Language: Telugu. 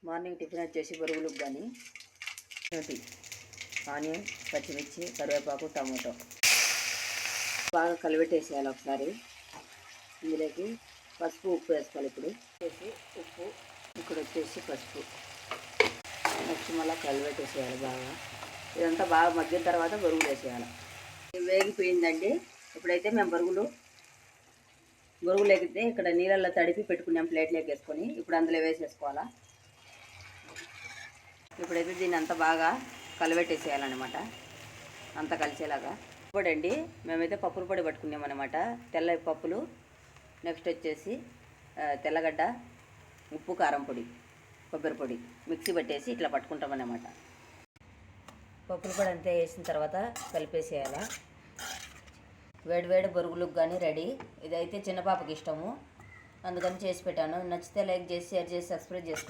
మార్నింగ్ టిఫిన్ వచ్చేసి బొరుగులకు కానీ ఆనియన్, పచ్చిమిర్చి, కరివేపాకు, టమాటో బాగా కలిపెట్టేసేయాలి ఒకసారి. ఇందులోకి పసుపు, ఉప్పు వేసుకోవాలి. ఇప్పుడు వచ్చేసి ఉప్పు, ఇక్కడ వచ్చేసి పసుపు, నెక్స్ట్ మళ్ళీ కలిపెట్టేసేయాలి బాగా. ఇదంతా బాగా మగ్గిన తర్వాత బొరుగులు వేసేయాలి. వేగిపోయిందండి. ఇప్పుడైతే మేము బొరుగులు ఎగితే ఇక్కడ నీళ్ళల్లో తడిపి పెట్టుకున్నాం, ప్లేట్లోకి వేసుకొని ఇప్పుడు అందులో వేసేసుకోవాలా. ఇప్పుడైతే దీన్ని అంతా బాగా కలిపెట్టేసేయాలన్నమాట, అంతా కలిసేలాగా. పొడి అండి, మేమైతే పప్పుల పొడి పట్టుకున్నామన్నమాట. తెల్ల పప్పులు, నెక్స్ట్ వచ్చేసి తెల్లగడ్డ, ఉప్పు, కారం పొడి, కొబ్బరి పొడి మిక్సీ పట్టేసి ఇట్లా పట్టుకుంటామన్నమాట. పప్పుల పొడి అంతా వేసిన తర్వాత కలిపేసేయాలా. వేడి బొరుగులకు కానీ రెడీ. ఇదైతే చిన్న పాపకి ఇష్టము, అందుకని చేసి పెట్టాను. నచ్చితే లైక్ చేసి, షేర్ చేసి, సబ్స్క్రైబ్ చేసుకోండి.